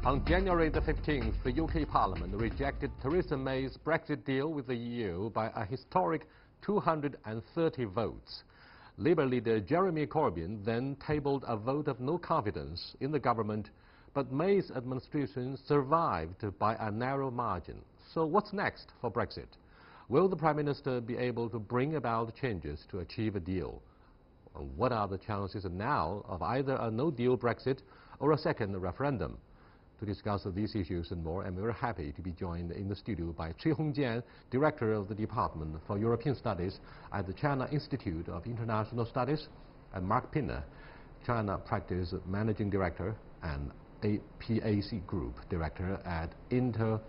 On January the 15th, the UK Parliament rejected Theresa May's Brexit deal with the EU by a historic 230 votes. Labour leader Jeremy Corbyn then tabled a vote of no confidence in the government, but May's administration survived by a narrow margin. So what's next for Brexit? Will the Prime Minister be able to bring about changes to achieve a deal? What are the chances now of either a no-deal Brexit or a second referendum? To discuss these issues and more, I'm very happy to be joined in the studio by Cui Hongjian, Director of the Department for European Studies at the China Institute of International Studies, and Mark Pinner, China Practice Managing Director and APAC Group Director at Interior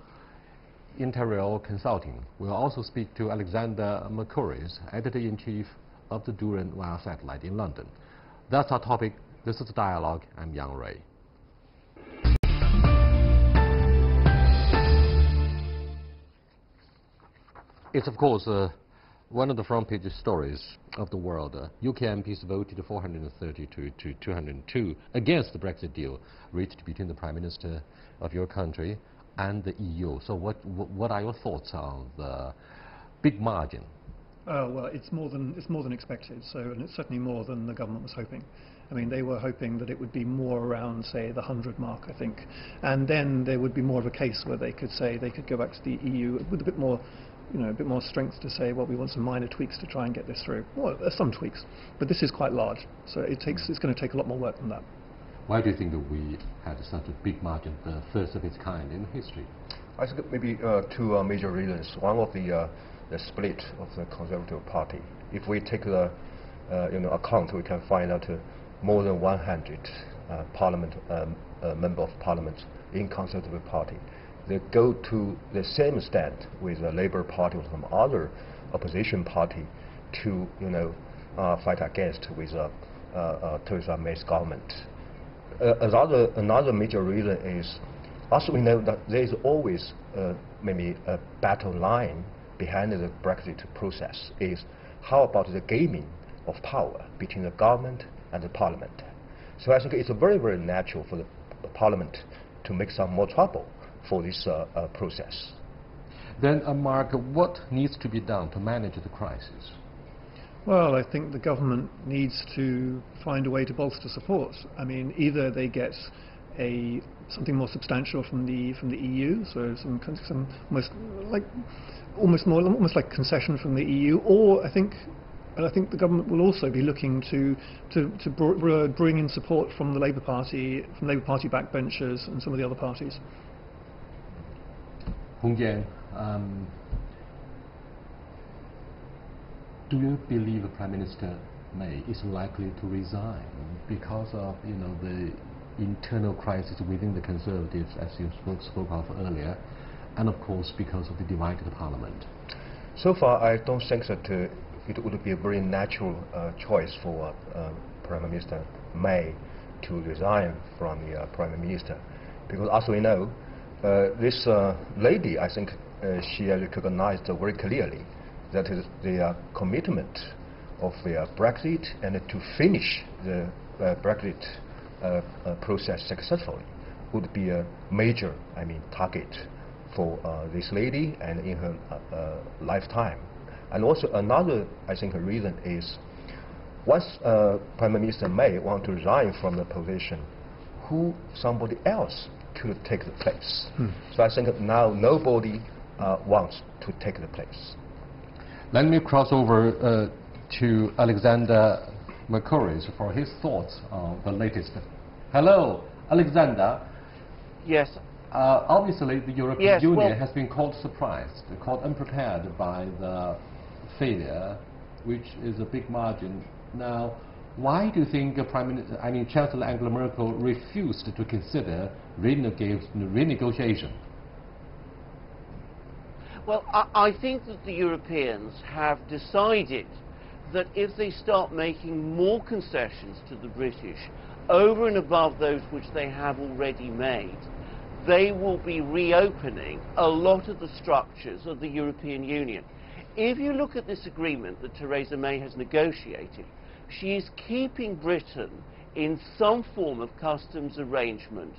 Consulting. We'll also speak to Alexander McCurry, Editor-in-Chief of the Duran Wire Satellite in London. That's our topic. This is Dialogue. I'm Yang Ray. It's, of course, one of the front-page stories of the world. UK MPs voted 432 to 202 against the Brexit deal reached between the Prime Minister of your country and the EU. So what are your thoughts on the big margin? Well, it's more than expected. And it's certainly more than the government was hoping. I mean, they were hoping that it would be more around, say, the 100 mark, I think, and then there would be more of a case where they could say they could go back to the EU with a bit more, a bit more strength to say, well, we want some minor tweaks to try and get this through. Well, there's some tweaks, but this is quite large, so it's going to take a lot more work than that. Why do you think that we had such a big margin, the first of its kind in history? I think maybe two major reasons. One of the split of the Conservative Party. If we take the account, we can find out more than 100 member of Parliament in Conservative Party. They go to the same stand with the Labour Party or some other opposition party to fight against with Theresa May's government. Another major reason is, also we know that there is always maybe a battle line behind the Brexit process. Is how about the gaming of power between the government and the Parliament? So I think it's very, very natural for the Parliament to make some more trouble for this process. Then, Mark, what needs to be done to manage the crisis? Well, I think the government needs to find a way to bolster support. I mean, either they get something more substantial from the EU, so some almost like concession from the EU, or I think the government will also be looking to bring in support from the Labour Party, from Labour Party backbenchers and some of the other parties. Hongjian, do you believe Prime Minister May is likely to resign because of the internal crisis within the Conservatives, as you spoke of earlier, and of course because of the divided Parliament? So far, I don't think that it would be a very natural choice for Prime Minister May to resign from the Prime Minister, because as we know, this lady, I think she recognized very clearly that the commitment of the Brexit and to finish the Brexit process successfully would be a major, target for this lady and in her lifetime. And also another, I think, reason is once Prime Minister May want to resign from the position, somebody else could take the place. So I think now nobody wants to take the place. Let me cross over to Alexander McCurry for his thoughts on the latest. Hello, Alexander. Yes. Obviously, the European Union has been caught surprised, caught unprepared by the failure, which is a big margin. Now, why do you think Chancellor Angela Merkel refused to consider renegotiation? Well, I think that the Europeans have decided that if they start making more concessions to the British over and above those which they have already made, they will be reopening a lot of the structures of the European Union. If you look at this agreement that Theresa May has negotiated, she is keeping Britain in some form of customs arrangement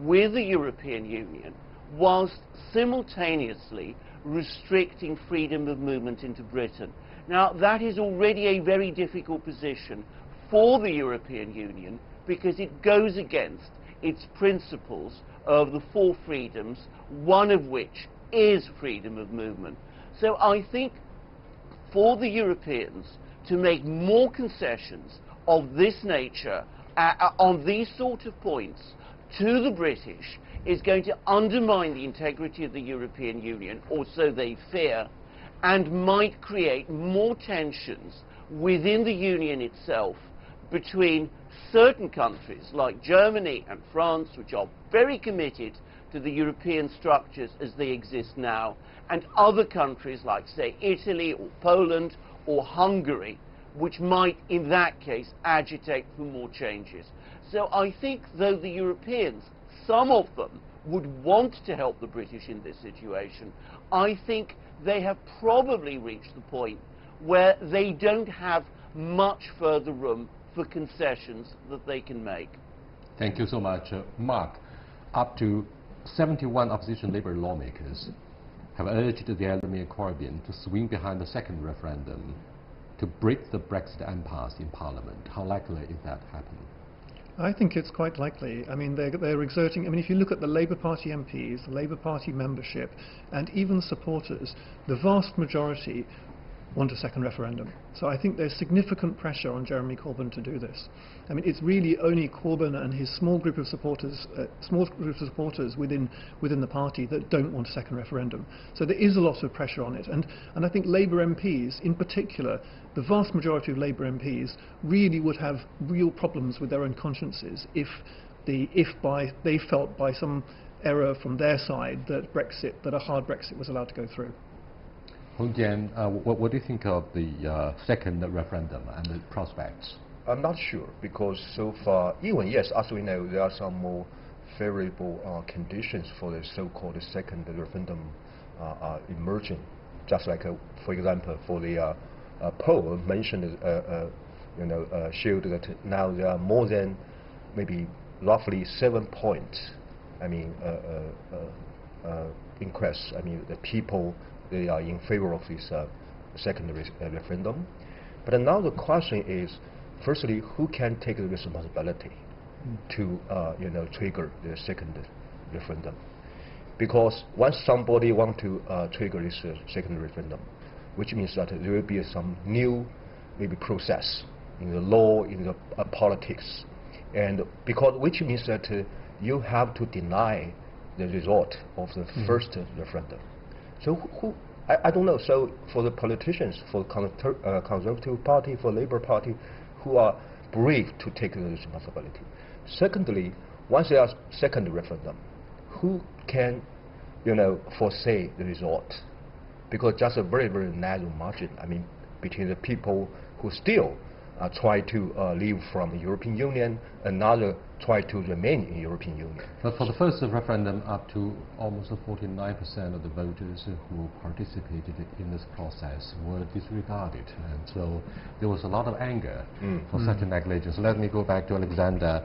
with the European Union whilst simultaneously restricting freedom of movement into Britain. Now, that is already a very difficult position for the European Union because it goes against its principles of the four freedoms, one of which is freedom of movement. So I think for the Europeans to make more concessions of this nature on these sort of points to the British is going to undermine the integrity of the European Union, or so they fear, and might create more tensions within the Union itself between certain countries like Germany and France, which are very committed to the European structures as they exist now, and other countries like, say, Italy or Poland or Hungary, which might, in that case, agitate for more changes. So I think, though the Europeans, some of them, would want to help the British in this situation, I think they have probably reached the point where they don't have much further room for concessions that they can make. Thank you so much. Mark, up to 71 opposition Labour lawmakers have urged Jeremy Corbyn to swing behind the second referendum to break the Brexit impasse in Parliament. How likely is that happening? I think it's quite likely. I mean, they're exerting. I mean, if you look at the Labour Party MPs, the Labour Party membership, and even supporters, the vast majority want a second referendum. So I think there's significant pressure on Jeremy Corbyn to do this. I mean, it's really only Corbyn and his small group of supporters within the party that don't want a second referendum. So there is a lot of pressure on it. And I think Labour MPs, in particular, the vast majority of Labour MPs really would have real problems with their own consciences if they felt by some error from their side that a hard Brexit was allowed to go through. Hong Jian, what do you think of the second referendum and the prospects? I'm not sure, because so far, even yes, as we know, there are some more favorable conditions for the so-called second referendum emerging. Just like, for example, for the poll mentioned, showed that now there are more than maybe roughly 7 points. I mean, inquests. I mean, the people, they are in favor of this second referendum. But now the question is, firstly, who can take the responsibility to trigger the second referendum? Because once somebody wants to trigger this second referendum, which means that there will be some new maybe process in the law, in the politics, and which means that you have to deny the result of the first referendum. So I don't know. So for the politicians, for the Conservative Party, for Labour Party, who are brave to take the responsibility. Secondly, once there is second referendum, who can, foresee the result? Because just a very, very narrow margin, I mean, between the people who still try to leave from the European Union, another try to remain in the European Union. But for the first referendum, up to almost 49% of the voters who participated in this process were disregarded. And so there was a lot of anger for such a negligence. Let me go back to Alexander.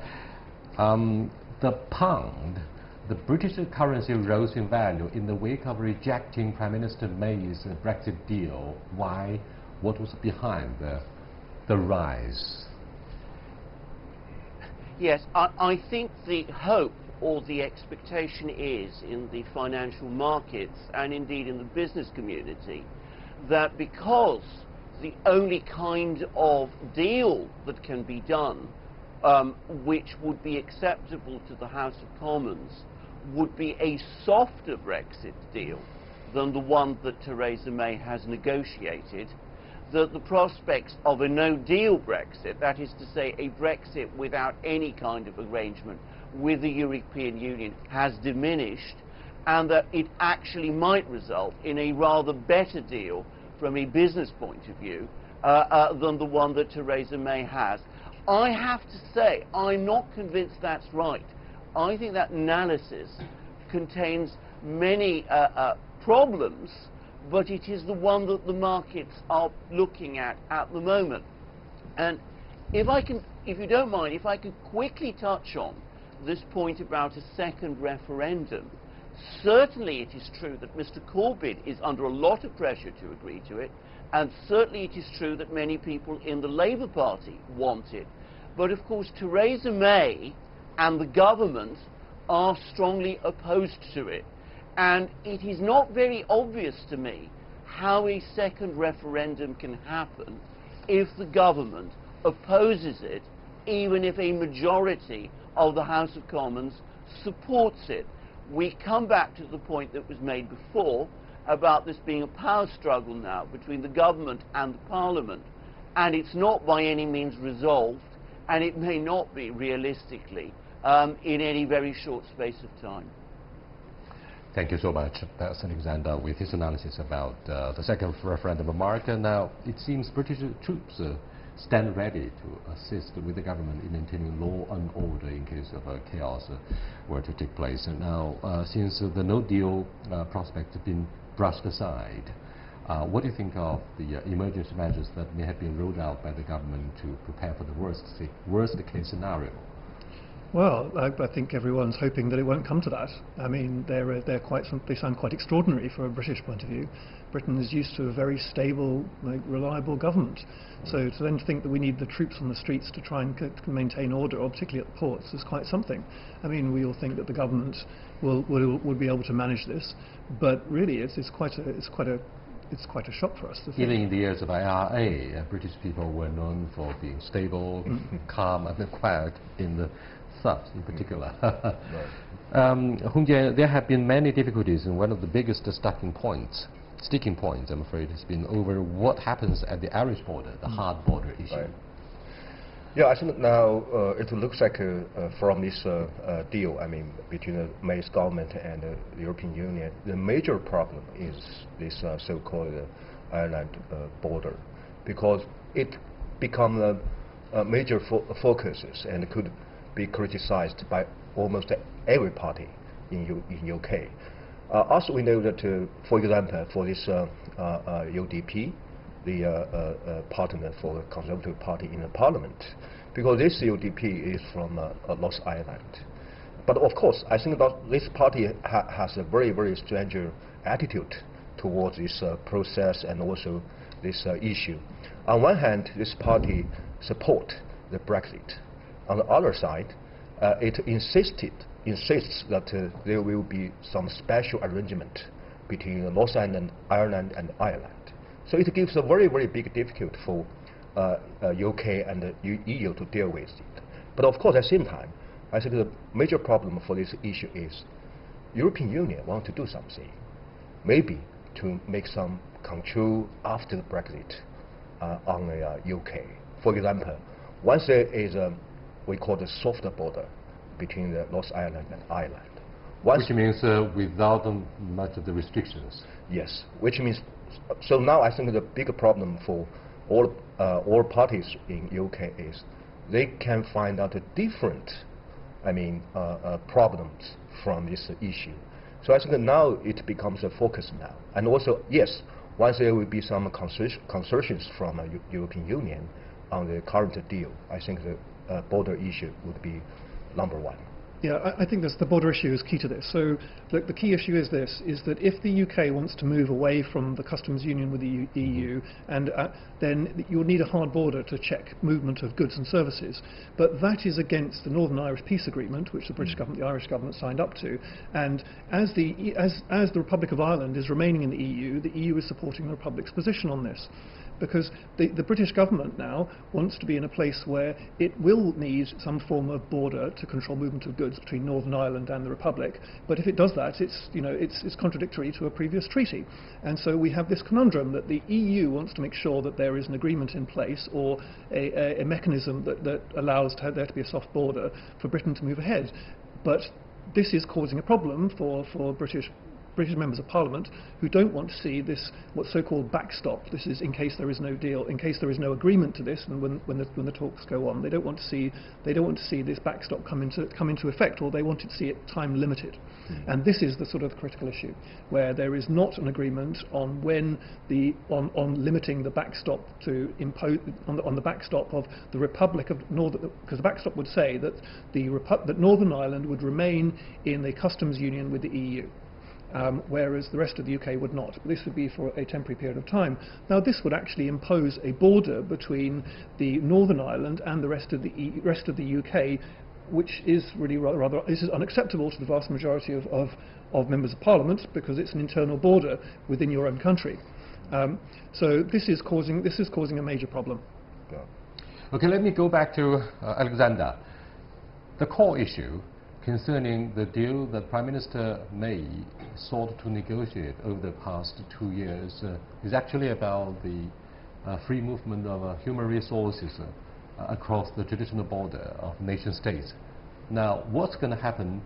The pound, the British currency rose in value in the wake of rejecting Prime Minister May's Brexit deal. Why? What was behind the rise? Yes, I think the hope or the expectation is in the financial markets and indeed in the business community that because the only kind of deal that can be done which would be acceptable to the House of Commons would be a softer Brexit deal than the one that Theresa May has negotiated, that the prospects of a no-deal Brexit, that is to say a Brexit without any kind of arrangement with the European Union, has diminished, and that it actually might result in a rather better deal from a business point of view than the one that Theresa May has. I have to say, I'm not convinced that's right. I think that analysis contains many problems, but it is the one that the markets are looking at the moment. And if you don't mind, if I could quickly touch on this point about a second referendum, certainly it is true that Mr. Corbyn is under a lot of pressure to agree to it, and certainly it is true that many people in the Labour Party want it. But of course Theresa May and the government are strongly opposed to it. And it is not very obvious to me how a second referendum can happen if the government opposes it, even if a majority of the House of Commons supports it. We come back to the point that was made before about this being a power struggle now between the government and the Parliament, and it's not by any means resolved, and it may not be realistically in any very short space of time. Thank you so much. That's Alexander with his analysis about the second referendum mark. And now it seems British troops stand ready to assist with the government in maintaining law and order in case of chaos were to take place. And now, since the no deal prospect has been brushed aside, what do you think of the emergency measures that may have been rolled out by the government to prepare for the worst case scenario? Well, I think everyone's hoping that it won't come to that. I mean, they sound quite extraordinary from a British point of view. Britain is used to a very stable, reliable government. So to then think that we need the troops on the streets to try and maintain order, or particularly at the ports, is quite something. I mean, we all think that the government will be able to manage this, but really, it's quite a shock for us to think. Even in the years of IRA, British people were known for being stable, calm, and quiet in the South in particular. Hung Jie, there have been many difficulties, and one of the biggest sticking points, I'm afraid, has been over what happens at the Irish border, the hard border issue. Right. Yeah, I think now it looks like from this deal, I mean, between the May's government and the European Union, the major problem is this so-called Ireland border, because it becomes a major focus and could be criticized by almost every party in UK. Also, we know that, for example, for this UDP, the partner for the Conservative Party in the Parliament, because this UDP is from North Ireland. But of course, I think that this party has a very, very strange attitude towards this process and also this issue. On one hand, this party supports the Brexit. On the other side, it insists that there will be some special arrangement between North Ireland and Ireland. So it gives a very, very big difficulty for UK and the EU to deal with it. But of course, at the same time, I think the major problem for this issue is European Union want to do something, maybe to make some control after the Brexit on the UK. For example, once there is we call the softer border between the North Ireland and Ireland. Which means without much of the restrictions. Yes, which means, so now I think the bigger problem for all parties in UK is they can find out different, problems from this issue. So I think now it becomes a focus now. And also, yes, once there will be some concessions from the European Union on the current deal, I think the border issue would be number one. Yeah, I think the border issue is key to this. So the key issue is this, is that if the UK wants to move away from the customs union with the EU, and then you'll need a hard border to check movement of goods and services. But that is against the Northern Irish Peace Agreement, which the British government, the Irish government signed up to. And as the Republic of Ireland is remaining in the EU is supporting the Republic's position on this. Because the British government now wants to be in a place where it will need some form of border to control movement of goods between Northern Ireland and the Republic. But if it does that, it's contradictory to a previous treaty. And so we have this conundrum that the EU wants to make sure that there is an agreement in place, or a mechanism that allows there to be a soft border for Britain to move ahead. But this is causing a problem for British British members of Parliament who don't want to see this, what's so-called backstop. This is in case there is no deal, in case there is no agreement to this, and when the talks go on, they don't want to see this backstop come into effect, or they want to see it time limited. And this is the sort of critical issue, where there is not an agreement on when on limiting the backstop to impose on the backstop of the Republic of Northern, because the backstop would say that that Northern Ireland would remain in the customs union with the EU. Whereas the rest of the UK would not. This would be for a temporary period of time. Now, this would actually impose a border between the Northern Ireland and the rest of the UK, which is really rather this is unacceptable to the vast majority of members of Parliament, because it's an internal border within your own country. So this is causing a major problem. Yeah. Okay, let me go back to Alexander. The core issue concerning the deal that Prime Minister May sought to negotiate over the past 2 years is actually about the free movement of human resources across the traditional border of nation states. Now, what's going to happen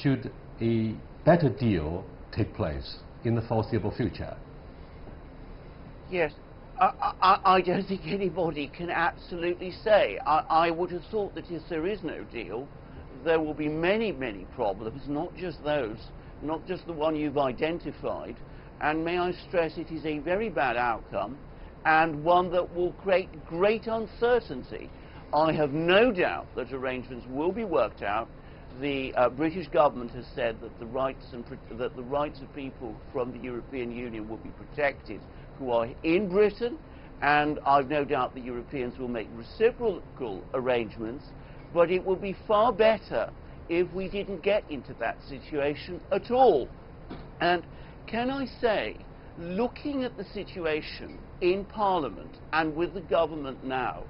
should a better deal take place in the foreseeable future? Yes, I don't think anybody can absolutely say. I would have thought that if there is no deal, there will be many, many problems, not just those, not just the one you've identified. And may I stress, it is a very bad outcome, and one that will create great uncertainty. I have no doubt that arrangements will be worked out. The British government has said that the rights of people from the European Union will be protected who are in Britain, and I've no doubt the Europeans will make reciprocal arrangements. But it would be far better if we didn't get into that situation at all. And can I say, looking at the situation in Parliament and with the government now,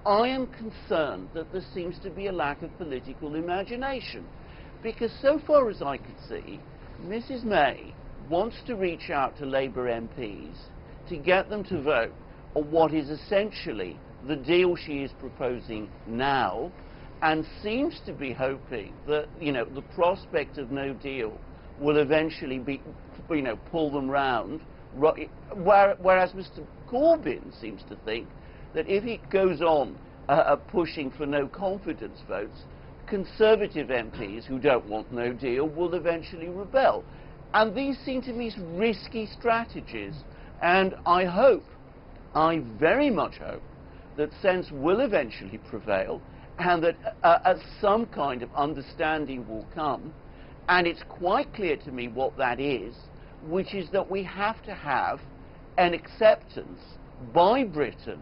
I am concerned that there seems to be a lack of political imagination. Because so far as I could see, Mrs. May wants to reach out to Labour MPs to get them to vote on what is essentially the deal she is proposing now, and seems to be hoping that, the prospect of no deal will eventually be, pull them round. Whereas Mr. Corbyn seems to think that if he goes on pushing for no confidence votes, Conservative MPs who don't want no deal will eventually rebel. And these seem to me risky strategies. And I very much hope, that sense will eventually prevail, and that some kind of understanding will come. And it's quite clear to me what that is, which is that we have to have an acceptance by Britain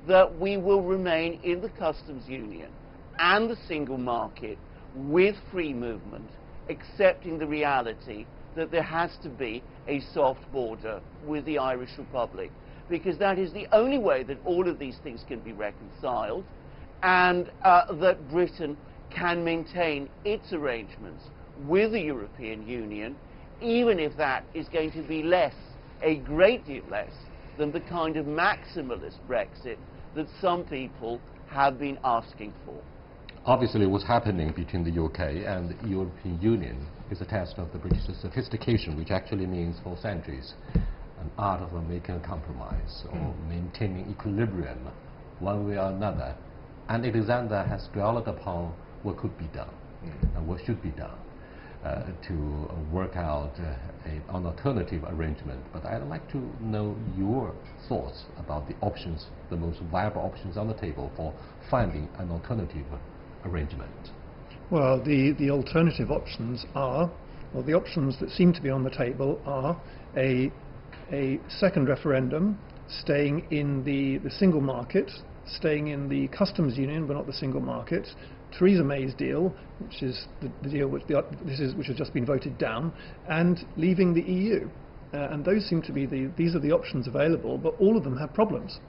that we will remain in the customs union and the single market with free movement, accepting the reality that there has to be a soft border with the Irish Republic, because that is the only way that all of these things can be reconciled, and that Britain can maintain its arrangements with the European Union, even if that is going to be less, a great deal less, than the kind of maximalist Brexit that some people have been asking for. Obviously, what's happening between the UK and the European Union is a test of the British sophistication, which actually means for centuries an art of making a compromise or maintaining equilibrium one way or another. And Alexander has dwelled upon what could be done and what should be done to work out an alternative arrangement. But I'd like to know your thoughts about the options, the most viable options on the table for finding an alternative arrangement. Well, the alternative options are, well, the options that seem to be on the table are a second referendum, staying in the single market, staying in the customs union but not the single market, Theresa May's deal, which is the deal which has just been voted down, and leaving the EU. And those seem to be these are the options available, but all of them have problems.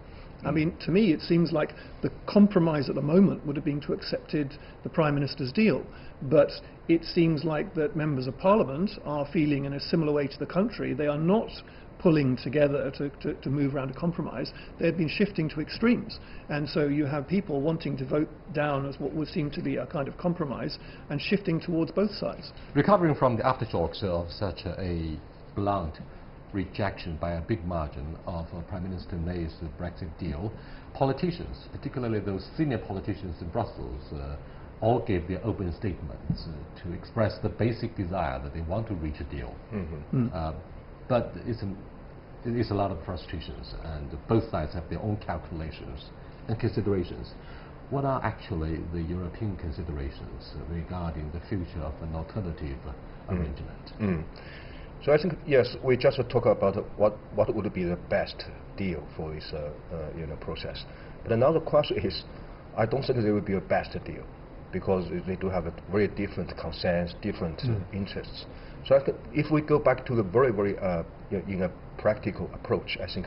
I mean, to me, it seems like the compromise at the moment would have been to accepted the Prime Minister's deal. But it seems like that members of Parliament are feeling in a similar way to the country. They are not pulling together to move around a compromise. They've been shifting to extremes. And so you have people wanting to vote down as what would seem to be a kind of compromise and shifting towards both sides. Recovering from the aftershocks of such a blunt rejection by a big margin of Prime Minister May's Brexit deal, politicians, particularly those senior politicians in Brussels, all gave their open statements to express the basic desire that they want to reach a deal. But it is a lot of frustrations, and both sides have their own calculations and considerations. What are actually the European considerations regarding the future of an alternative arrangement? So I think, yes, we just talk about what would be the best deal for this process. But another question is, I don't think there will be a best deal, because they do have a very different concerns, different interests. So I think if we go back to the very, very in a practical approach, I think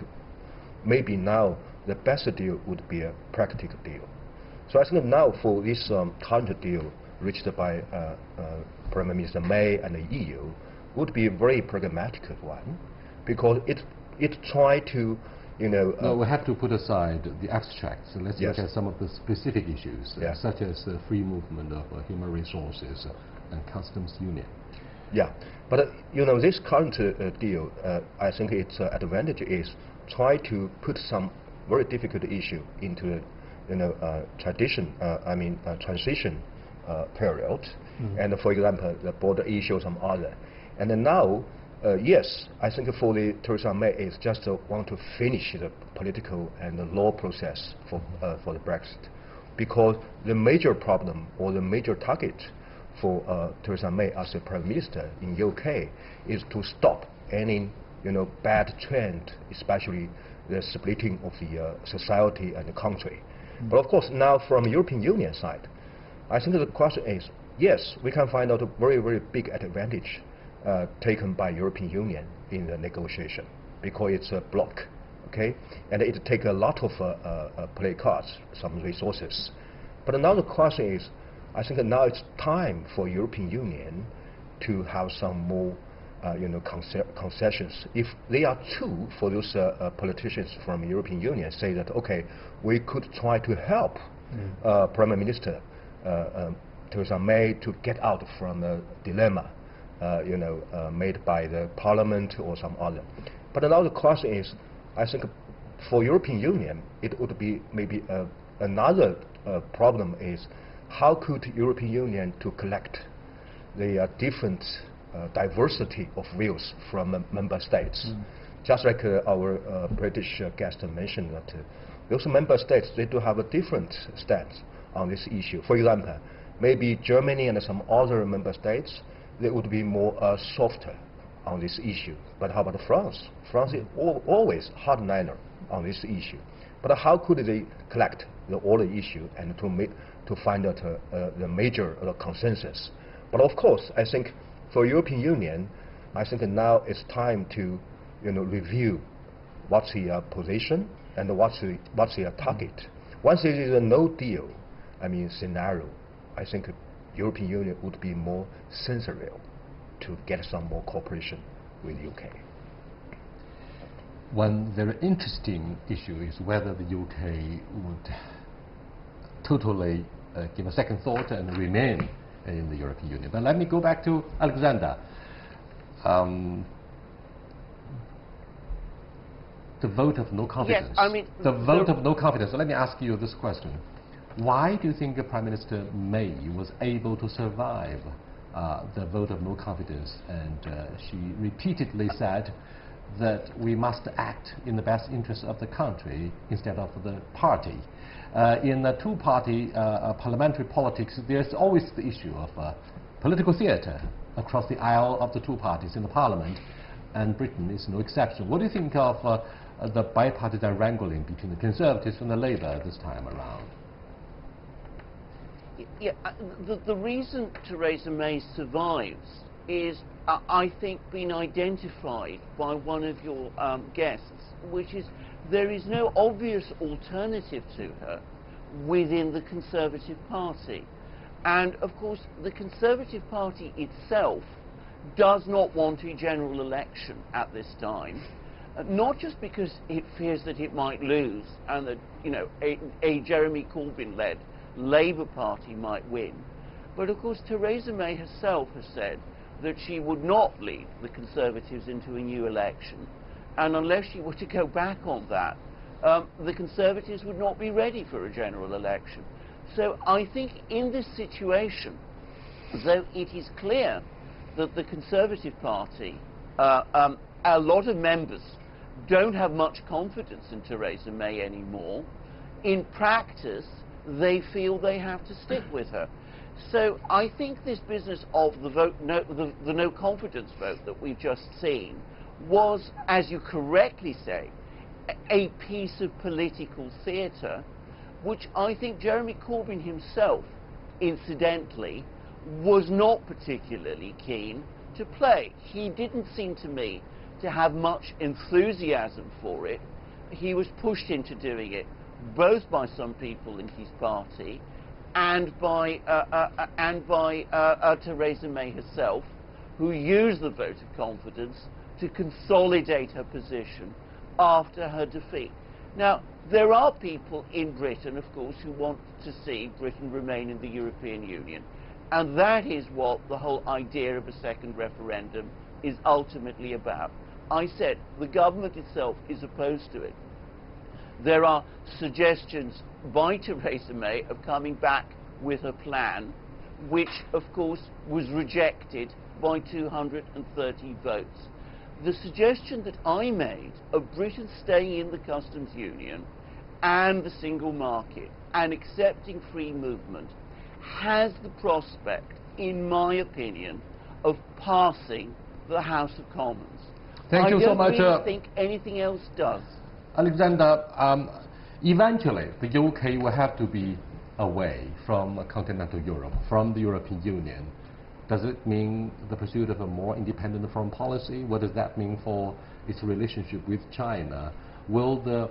maybe now the best deal would be a practical deal. So I think now for this current deal reached by Prime Minister May and the EU would be a very pragmatic one, because it tried to, no, we have to put aside the abstracts. So let's look at some of the specific issues, such as the free movement of human resources and customs union. Yeah, but this current deal, I think its advantage is try to put some very difficult issue into transition period, and for example, the border issue, some other. And then now, yes, I think for the Theresa May is just want to finish the political and the law process for the Brexit, because the major problem or the major target for Theresa May as a Prime Minister in UK is to stop any bad trend, especially the splitting of the society and the country. But of course, now from European Union side, I think the question is, yes, we can find out a very, very big advantage taken by European Union in the negotiation, because it's a bloc, okay, and it takes a lot of play cards, some resources. But another question is, I think now it's time for European Union to have some more concessions. If they are true for those politicians from European Union say that, okay, we could try to help Prime Minister Theresa May to get out from the dilemma made by the Parliament or some other. But another question is, I think for European Union, it would be maybe another problem is, how could European Union to collect the different diversity of views from member states? Just like our British guest mentioned, that those member states, they do have a different stance on this issue. For example, maybe Germany and some other member states, they would be more softer on this issue. But how about France? France is always hardliner on this issue. But how could they collect all the issue and to find out the major consensus? But of course, I think for European Union, I think now it's time to review what's the position and what's the target. Once there is a no deal, scenario, I think European Union would be more sensible to get some more cooperation with UK. One very interesting issue is whether the UK would totally give a second thought and remain in the European Union. But let me go back to Alexander. The vote of no confidence. Yes, the vote of no confidence. So let me ask you this question. Why do you think Prime Minister May was able to survive the vote of no confidence? And she repeatedly said that we must act in the best interest of the country instead of the party. In the two-party parliamentary politics, there's always the issue of political theatre across the aisle of the two parties in the Parliament, and Britain is no exception. What do you think of the bipartisan wrangling between the Conservatives and the Labour this time around? Yeah, the reason Theresa May survives is, I think, been identified by one of your guests, which is there is no obvious alternative to her within the Conservative Party. And of course, the Conservative Party itself does not want a general election at this time, not just because it fears that it might lose and that, you know, a Jeremy Corbyn-led Labour Party might win, but of course Theresa May herself has said that she would not lead the Conservatives into a new election, and unless she were to go back on that, the Conservatives would not be ready for a general election. So I think in this situation, though it is clear that the Conservative Party, a lot of members don't have much confidence in Theresa May anymore, in practice they feel they have to stick with her. So I think this business of the vote, the no confidence vote that we've just seen was, as you correctly say, a piece of political theatre, which I think Jeremy Corbyn himself, incidentally, was not particularly keen to play. He didn't seem to me to have much enthusiasm for it. He was pushed into doing it both by some people in his party and by Theresa May herself, who used the vote of confidence to consolidate her position after her defeat. Now, there are people in Britain, of course, who want to see Britain remain in the European Union, and that is what the whole idea of a second referendum is ultimately about. I said the government itself is opposed to it. There are suggestions by Theresa May of coming back with a plan, which of course was rejected by 230 votes. The suggestion that I made of Britain staying in the customs union and the single market and accepting free movement has the prospect, in my opinion, of passing the House of Commons. Thank you so much. I don't really think anything else does. Alexander, eventually the UK will have to be away from continental Europe, from the European Union. Does it mean the pursuit of a more independent foreign policy? What does that mean for its relationship with China? Will the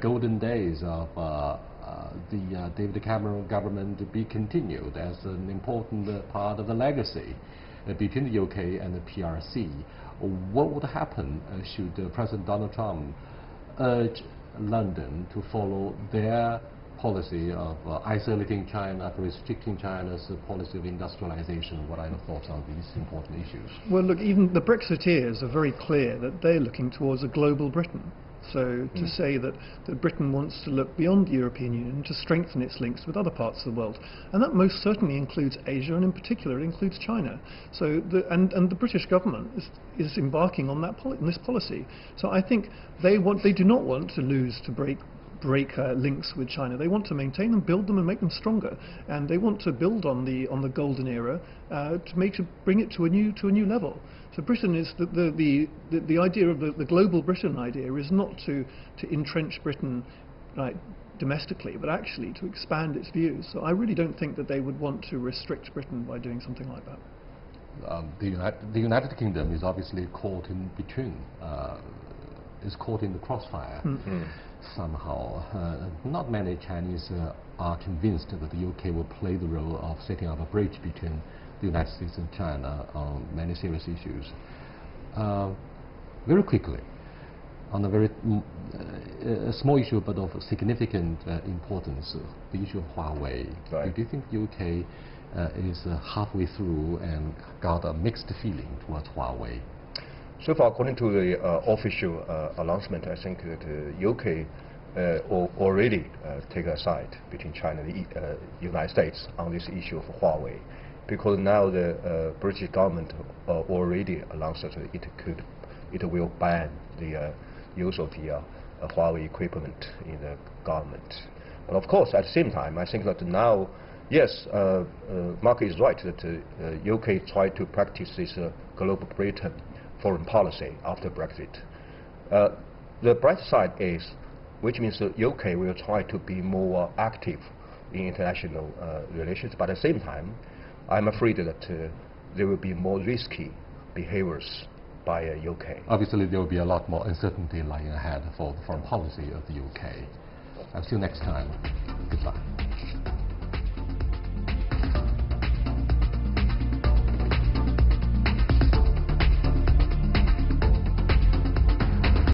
golden days of the David Cameron government be continued as an important part of the legacy between the UK and the PRC? What would happen should President Donald Trump urge London to follow their policy of isolating China, restricting China's policy of industrialization? What are your thoughts on these important issues? Well, look, even the Brexiteers are very clear that they're looking towards a global Britain. So to say that Britain wants to look beyond the European Union to strengthen its links with other parts of the world, and that most certainly includes Asia, and in particular it includes China. So the British government is embarking on this policy. So I think they do not want to break links with China. They want to maintain them, build them, and make them stronger. And they want to build on the golden era to bring it to a new level. So Britain is the idea of the global Britain idea is not to entrench Britain domestically, but actually to expand its views. So I really don't think that they would want to restrict Britain by doing something like that. The United Kingdom is obviously caught in between. Is caught in the crossfire somehow. Not many Chinese are convinced that the UK will play the role of setting up a bridge between the United States and China on many serious issues. Very quickly, on a very small issue but of significant importance, the issue of Huawei. Right. Do you think the UK is halfway through and got a mixed feeling towards Huawei? So far, according to the official announcement, I think that the UK already take a side between China and the United States on this issue of Huawei, because now the British government already announced that it will ban the use of the Huawei equipment in the government. But of course, at the same time, I think that now, yes, Mark is right that UK tried to practice this global Britain foreign policy after Brexit. The bright side is, which means the UK will try to be more active in international relations, but at the same time, I'm afraid that there will be more risky behaviors by UK. Obviously, there will be a lot more uncertainty lying ahead for the foreign policy of the UK. Until next time, goodbye.